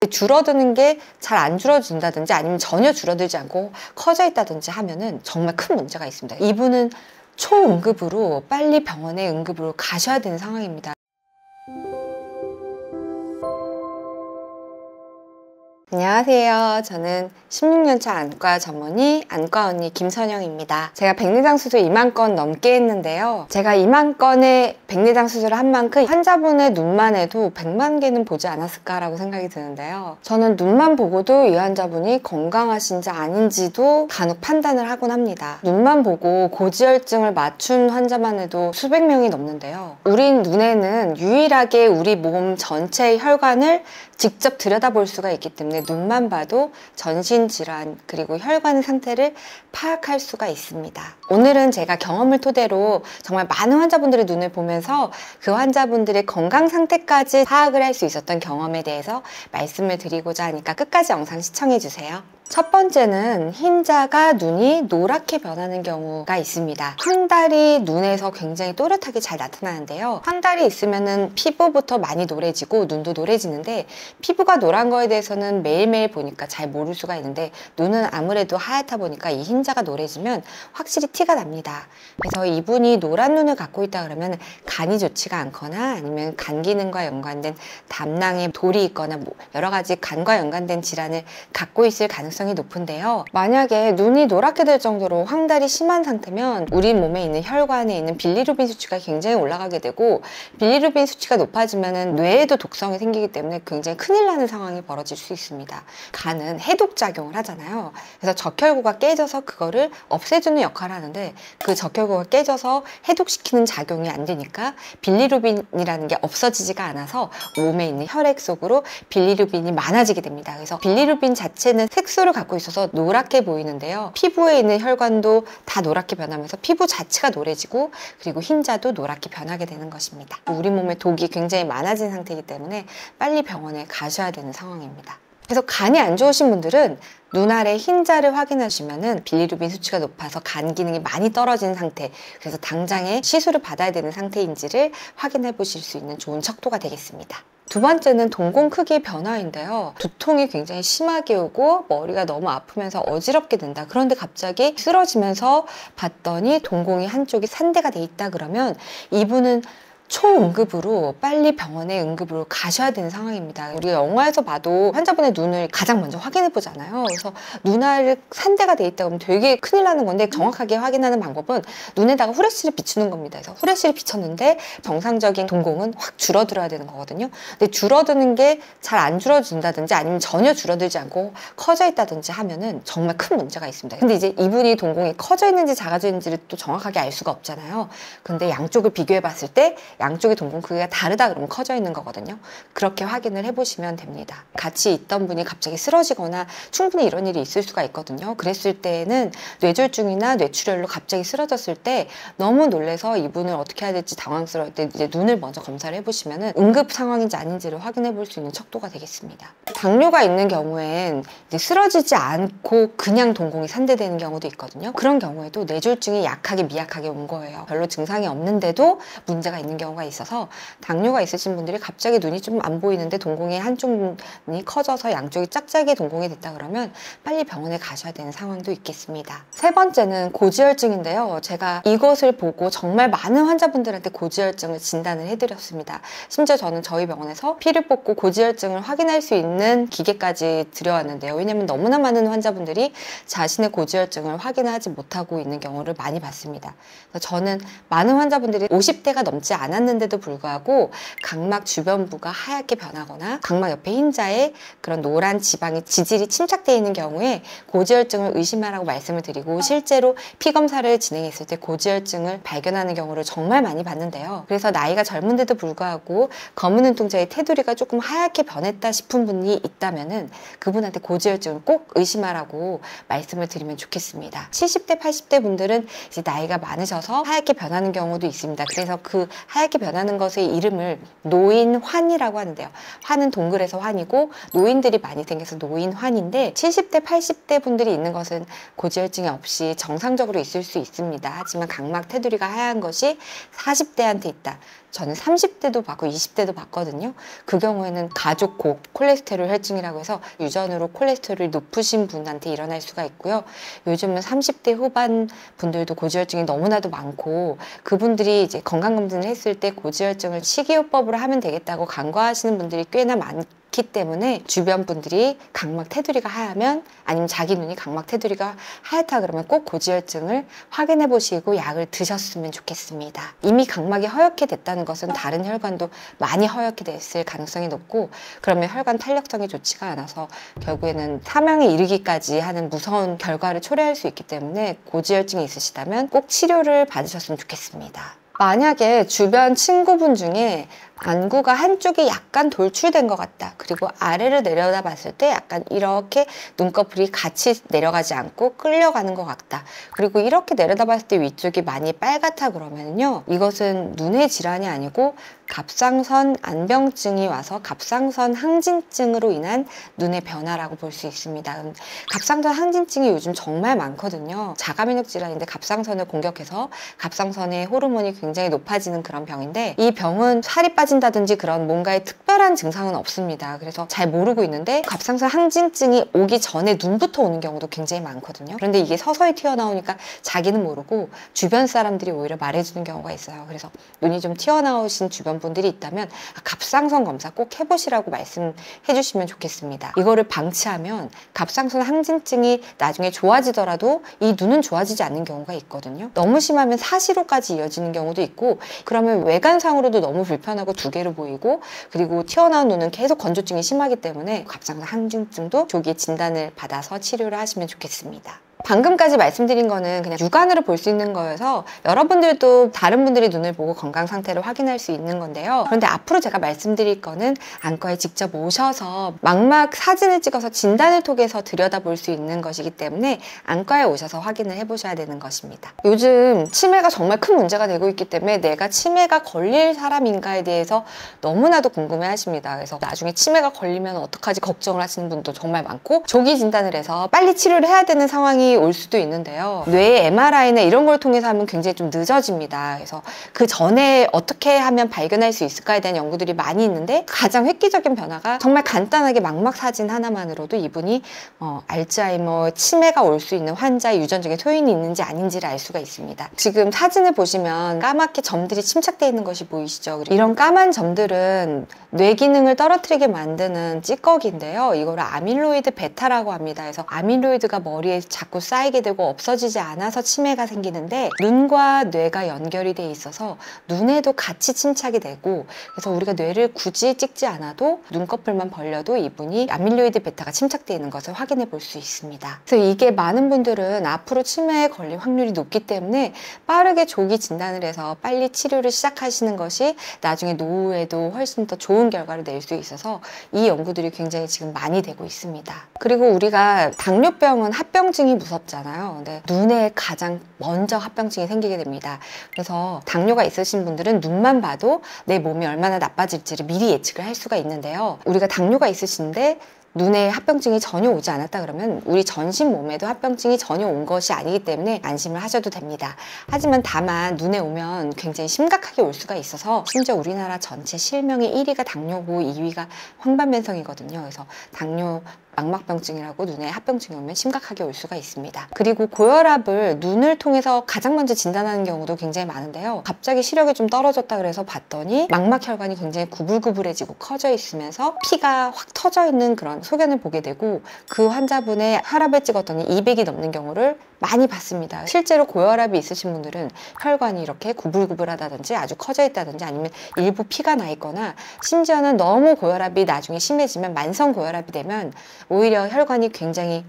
줄어드는 게 잘 안 줄어든다든지 아니면 전혀 줄어들지 않고 커져 있다든지 하면은 정말 큰 문제가 있습니다. 이분은 초응급으로 빨리 병원에 응급으로 가셔야 되는 상황입니다. 안녕하세요. 저는 16년차 안과 전문의 안과 언니 김선영입니다. 제가 백내장 수술 2만 건 넘게 했는데요. 제가 2만 건의 백내장 수술을 한 만큼 환자분의 눈만 해도 100만 개는 보지 않았을까라고 생각이 드는데요. 저는 눈만 보고도 이 환자분이 건강하신지 아닌지도 간혹 판단을 하곤 합니다. 눈만 보고 고지혈증을 맞춘 환자만 해도 수백 명이 넘는데요. 우리 눈에는 유일하게 우리 몸 전체의 혈관을 직접 들여다볼 수가 있기 때문에 눈만 봐도 전신질환 그리고 혈관 상태를 파악할 수가 있습니다. 오늘은 제가 경험을 토대로 정말 많은 환자분들의 눈을 보면서 그 환자분들의 건강 상태까지 파악을 할 수 있었던 경험에 대해서 말씀을 드리고자 하니까 끝까지 영상 시청해 주세요. 첫 번째는 흰자가 눈이 노랗게 변하는 경우가 있습니다. 황달이 눈에서 굉장히 또렷하게 잘 나타나는데요. 황달이 있으면은 피부부터 많이 노래지고 눈도 노래지는데 피부가 노란 거에 대해서는 매일매일 보니까 잘 모를 수가 있는데 눈은 아무래도 하얗다 보니까 이 흰자가 노래지면 확실히 티가 납니다. 그래서 이분이 노란 눈을 갖고 있다 그러면 간이 좋지가 않거나 아니면 간 기능과 연관된 담낭에 돌이 있거나 여러 가지 간과 연관된 질환을 갖고 있을 가능성이 높은데요. 만약에 눈이 노랗게 될 정도로 황달이 심한 상태면 우리 몸에 있는 혈관에 있는 빌리루빈 수치가 굉장히 올라가게 되고 빌리루빈 수치가 높아지면 뇌에도 독성이 생기기 때문에 굉장히 큰일 나는 상황이 벌어질 수 있습니다. 간은 해독작용을 하잖아요. 그래서 적혈구가 깨져서 그거를 없애주는 역할을 하는데 그 적혈구가 깨져서 해독시키는 작용이 안 되니까 빌리루빈이라는 게 없어지지가 않아서 몸에 있는 혈액 속으로 빌리루빈이 많아지게 됩니다. 그래서 빌리루빈 자체는 색소를 갖고 있어서 노랗게 보이는데요. 피부에 있는 혈관도 다 노랗게 변하면서 피부 자체가 노래지고 그리고 흰자도 노랗게 변하게 되는 것입니다. 우리 몸에 독이 굉장히 많아진 상태이기 때문에 빨리 병원에 가셔야 되는 상황입니다. 그래서 간이 안 좋으신 분들은 눈 아래 흰자를 확인하시면은 빌리루빈 수치가 높아서 간 기능이 많이 떨어진 상태, 그래서 당장에 시술을 받아야 되는 상태인지를 확인해 보실 수 있는 좋은 척도가 되겠습니다. 두 번째는 동공 크기의 변화인데요. 두통이 굉장히 심하게 오고 머리가 너무 아프면서 어지럽게 된다. 그런데 갑자기 쓰러지면서 봤더니 동공이 한쪽이 산대가 돼 있다 그러면 이분은 초응급으로 빨리 병원에 응급으로 가셔야 되는 상황입니다. 우리가 영화에서 봐도 환자분의 눈을 가장 먼저 확인해 보잖아요. 그래서 눈알이 산대가 돼 있다 그러면 되게 큰일 나는 건데 정확하게 확인하는 방법은 눈에다가 후레쉬를 비추는 겁니다. 그래서 후레쉬를 비쳤는데 정상적인 동공은 확 줄어들어야 되는 거거든요. 근데 줄어드는 게 잘 안 줄어든다든지 아니면 전혀 줄어들지 않고 커져 있다든지 하면은 정말 큰 문제가 있습니다. 근데 이제 이분이 동공이 커져 있는지 작아져 있는지를 또 정확하게 알 수가 없잖아요. 근데 양쪽을 비교해 봤을 때 양쪽의 동공 크기가 다르다 그러면 커져 있는 거거든요. 그렇게 확인을 해보시면 됩니다. 같이 있던 분이 갑자기 쓰러지거나 충분히 이런 일이 있을 수가 있거든요. 그랬을 때는 뇌졸중이나 뇌출혈로 갑자기 쓰러졌을 때 너무 놀라서 이분을 어떻게 해야 될지 당황스러울 때 이제 눈을 먼저 검사를 해보시면 응급 상황인지 아닌지를 확인해 볼 수 있는 척도가 되겠습니다. 당뇨가 있는 경우엔 이제 쓰러지지 않고 그냥 동공이 산대되는 경우도 있거든요. 그런 경우에도 뇌졸중이 약하게 미약하게 온 거예요. 별로 증상이 없는데도 문제가 있는 경우가 있어서 당뇨가 있으신 분들이 갑자기 눈이 좀 안 보이는데 동공의 한쪽 눈이 커져서 양쪽이 짝짝이 동공이 됐다 그러면 빨리 병원에 가셔야 되는 상황도 있겠습니다. 세 번째는 고지혈증인데요. 제가 이것을 보고 정말 많은 환자분들한테 고지혈증을 진단을 해드렸습니다. 심지어 저는 저희 병원에서 피를 뽑고 고지혈증을 확인할 수 있는 기계까지 들여왔는데요. 왜냐하면 너무나 많은 환자분들이 자신의 고지혈증을 확인하지 못하고 있는 경우를 많이 봤습니다. 그래서 저는 많은 환자분들이 50대가 넘지 않았는데도 불구하고 각막 주변부가 하얗게 변하거나 각막 옆에 흰자에 그런 노란 지방이 지질이 침착되어 있는 경우에 고지혈증을 의심하라고 말씀을 드리고 실제로 피검사를 진행했을 때 고지혈증을 발견하는 경우를 정말 많이 봤는데요. 그래서 나이가 젊은데도 불구하고 검은 눈동자의 테두리가 조금 하얗게 변했다 싶은 분이 있다면은 그분한테 고지혈증을 꼭 의심하라고 말씀을 드리면 좋겠습니다. 70대, 80대 분들은 이제 나이가 많으셔서 하얗게 변하는 경우도 있습니다. 그래서 그 하얗게 변하는 것의 이름을 노인환이라고 하는데요. 환은 동글에서 환이고 노인들이 많이 생겨서 노인환인데 70대, 80대 분들이 있는 것은 고지혈증이 없이 정상적으로 있을 수 있습니다. 하지만 각막 테두리가 하얀 것이 40대한테 있다. 저는 30대도 봤고 20대도 봤거든요. 그 경우에는 가족 고콜레스테롤 혈증이라고 해서 유전으로 콜레스테롤이 높으신 분한테 일어날 수가 있고요. 요즘은 30대 후반 분들도 고지혈증이 너무나도 많고, 그분들이 이제 건강검진을 했을 때 고지혈증을 식이요법으로 하면 되겠다고 간과하시는 분들이 꽤나 많기 때문에 주변 분들이 각막 테두리가 하얗면, 아니면 자기 눈이 각막 테두리가 하얗다 그러면 꼭 고지혈증을 확인해 보시고 약을 드셨으면 좋겠습니다. 이미 각막이 허옇게 됐다는 것은 다른 혈관도 많이 허옇게 됐을 가능성이 높고, 그러면 혈관 탄력성이 좋지가 않아서 결국에는 사망에 이르기까지 하는 무서운 결과를 초래할 수 있기 때문에 고지혈증이 있으시다면 꼭 치료를 받으셨으면 좋겠습니다. 만약에 주변 친구분 중에 안구가 한쪽이 약간 돌출된 것 같다, 그리고 아래를 내려다 봤을 때 약간 이렇게 눈꺼풀이 같이 내려가지 않고 끌려가는 것 같다, 그리고 이렇게 내려다 봤을 때 위쪽이 많이 빨갛다 그러면요, 이것은 눈의 질환이 아니고 갑상선 안병증이 와서 갑상선 항진증으로 인한 눈의 변화라고 볼 수 있습니다. 갑상선 항진증이 요즘 정말 많거든요. 자가면역 질환인데 갑상선을 공격해서 갑상선의 호르몬이 굉장히 높아지는 그런 병인데, 이 병은 살이 빠진다든지 그런 뭔가의 특별한 증상은 없습니다. 그래서 잘 모르고 있는데 갑상선 항진증이 오기 전에 눈부터 오는 경우도 굉장히 많거든요. 그런데 이게 서서히 튀어나오니까 자기는 모르고 주변 사람들이 오히려 말해주는 경우가 있어요. 그래서 눈이 좀 튀어나오신 주변 분들이 있다면 갑상선 검사 꼭 해보시라고 말씀해 주시면 좋겠습니다. 이거를 방치하면 갑상선 항진증이 나중에 좋아지더라도 이 눈은 좋아지지 않는 경우가 있거든요. 너무 심하면 사시로까지 이어지는 경우도 있고, 그러면 외관상으로도 너무 불편하고 두 개로 보이고, 그리고 튀어나온 눈은 계속 건조증이 심하기 때문에 갑상선 항진증도 조기에 진단을 받아서 치료를 하시면 좋겠습니다. 방금까지 말씀드린 거는 그냥 육안으로 볼 수 있는 거여서 여러분들도 다른 분들이 눈을 보고 건강 상태를 확인할 수 있는 건데요. 그런데 앞으로 제가 말씀드릴 거는 안과에 직접 오셔서 망막 사진을 찍어서 진단을 통해서 들여다볼 수 있는 것이기 때문에 안과에 오셔서 확인을 해보셔야 되는 것입니다. 요즘 치매가 정말 큰 문제가 되고 있기 때문에 내가 치매가 걸릴 사람인가에 대해서 너무나도 궁금해 하십니다. 그래서 나중에 치매가 걸리면 어떡하지 걱정을 하시는 분도 정말 많고, 조기 진단을 해서 빨리 치료를 해야 되는 상황이 올 수도 있는데요. 뇌의 MRI나 이런 걸 통해서 하면 굉장히 좀 늦어집니다. 그래서 그 전에 어떻게 하면 발견할 수 있을까에 대한 연구들이 많이 있는데, 가장 획기적인 변화가 정말 간단하게 망막 사진 하나만으로도 이분이 알츠하이머 치매가 올 수 있는 환자의 유전적인 소인이 있는지 아닌지를 알 수가 있습니다. 지금 사진을 보시면 까맣게 점들이 침착되어 있는 것이 보이시죠? 이런 까만 점들은 뇌 기능을 떨어뜨리게 만드는 찌꺼기인데요. 이거를 아밀로이드 베타라고 합니다. 그래서 아밀로이드가 머리에 자꾸 쌓이게 되고 없어지지 않아서 치매가 생기는데, 눈과 뇌가 연결이 돼 있어서 눈에도 같이 침착이 되고, 그래서 우리가 뇌를 굳이 찍지 않아도 눈꺼풀만 벌려도 이분이 아밀로이드 베타가 침착되어 있는 것을 확인해 볼 수 있습니다. 그래서 이게 많은 분들은 앞으로 치매에 걸릴 확률이 높기 때문에 빠르게 조기 진단을 해서 빨리 치료를 시작하시는 것이 나중에 노후에도 훨씬 더 좋은 결과를 낼 수 있어서 이 연구들이 굉장히 지금 많이 되고 있습니다. 그리고 우리가 당뇨병은 합병증이 무섭잖아요. 근데 눈에 가장 먼저 합병증이 생기게 됩니다. 그래서 당뇨가 있으신 분들은 눈만 봐도 내 몸이 얼마나 나빠질지를 미리 예측을 할 수가 있는데요. 우리가 당뇨가 있으신데 눈에 합병증이 전혀 오지 않았다 그러면 우리 전신 몸에도 합병증이 전혀 온 것이 아니기 때문에 안심을 하셔도 됩니다. 하지만 다만 눈에 오면 굉장히 심각하게 올 수가 있어서, 심지어 우리나라 전체 실명의 1위가 당뇨고 2위가 황반변성이거든요. 그래서 당뇨 망막병증이라고 눈에 합병증이 오면 심각하게 올 수가 있습니다. 그리고 고혈압을 눈을 통해서 가장 먼저 진단하는 경우도 굉장히 많은데요. 갑자기 시력이 좀 떨어졌다 그래서 봤더니 망막혈관이 굉장히 구불구불해지고 커져 있으면서 피가 확 터져 있는 그런 소견을 보게 되고, 그 환자분의 혈압을 찍었더니 200이 넘는 경우를 많이 봤습니다. 실제로 고혈압이 있으신 분들은 혈관이 이렇게 구불구불하다든지 아주 커져 있다든지, 아니면 일부 피가 나 있거나, 심지어는 너무 고혈압이 나중에 심해지면 만성 고혈압이 되면 오히려 혈관이 굉장히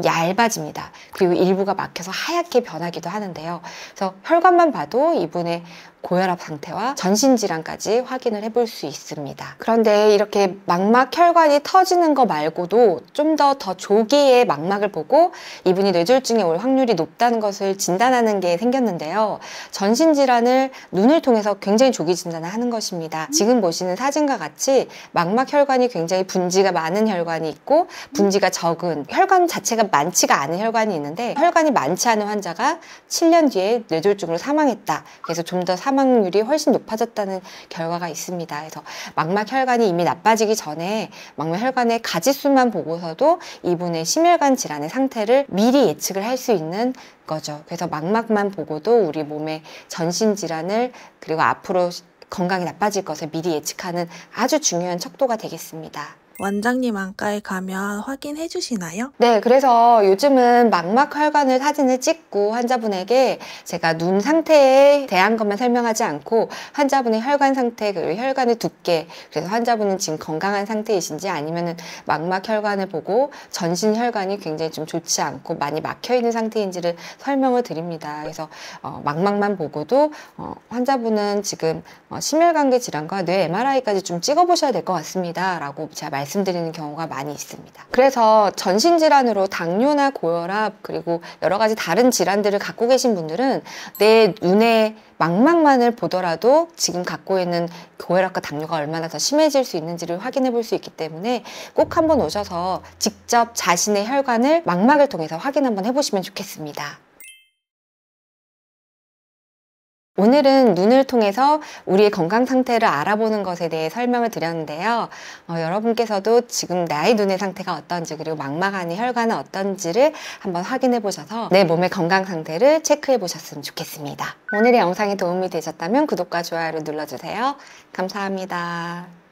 얇아집니다. 그리고 일부가 막혀서 하얗게 변하기도 하는데요. 그래서 혈관만 봐도 이분의 고혈압 상태와 전신질환까지 확인을 해볼 수 있습니다. 그런데 이렇게 망막 혈관이 터지는 거 말고도 좀 더 조기에 망막을 보고 이분이 뇌졸중에 올 확률이 높다는 것을 진단하는 게 생겼는데요. 전신질환을 눈을 통해서 굉장히 조기 진단을 하는 것입니다. 지금 보시는 사진과 같이 망막 혈관이 굉장히 분지가 많은 혈관이 있고, 분지가 적은 혈관 자체가 많지가 않은 혈관이 있는데, 혈관이 많지 않은 환자가 7년 뒤에 뇌졸중으로 사망했다. 그래서 좀 더 사망률이 훨씬 높아졌다는 결과가 있습니다. 그래서 망막 혈관이 이미 나빠지기 전에 망막 혈관의 가지수만 보고서도 이분의 심혈관 질환의 상태를 미리 예측을 할 수 있는 거죠. 그래서 망막만 보고도 우리 몸의 전신 질환을 그리고 앞으로 건강이 나빠질 것을 미리 예측하는 아주 중요한 척도가 되겠습니다. 원장님 안과에 가면 확인해 주시나요? 네, 그래서 요즘은 망막 혈관을 사진을 찍고 환자분에게 제가 눈 상태에 대한 것만 설명하지 않고 환자분의 혈관 상태, 그리고 혈관의 두께, 그래서 환자분은 지금 건강한 상태이신지 아니면은 망막 혈관을 보고 전신 혈관이 굉장히 좀 좋지 않고 많이 막혀 있는 상태인지를 설명을 드립니다. 그래서 망막만 보고도 환자분은 지금 심혈관계 질환과 뇌 MRI까지 좀 찍어보셔야 될 것 같습니다. 라고 제가 말씀드리는 경우가 많이 있습니다. 그래서 전신질환으로 당뇨나 고혈압 그리고 여러 가지 다른 질환들을 갖고 계신 분들은 내 눈에 망막만을 보더라도 지금 갖고 있는 고혈압과 당뇨가 얼마나 더 심해질 수 있는지를 확인해 볼 수 있기 때문에 꼭 한번 오셔서 직접 자신의 혈관을 망막을 통해서 확인 한번 해보시면 좋겠습니다. 오늘은 눈을 통해서 우리의 건강 상태를 알아보는 것에 대해 설명을 드렸는데요. 여러분께서도 지금 나의 눈의 상태가 어떤지 그리고 망막 안의 혈관은 어떤지를 한번 확인해 보셔서 내 몸의 건강 상태를 체크해 보셨으면 좋겠습니다. 오늘의 영상이 도움이 되셨다면 구독과 좋아요를 눌러주세요. 감사합니다.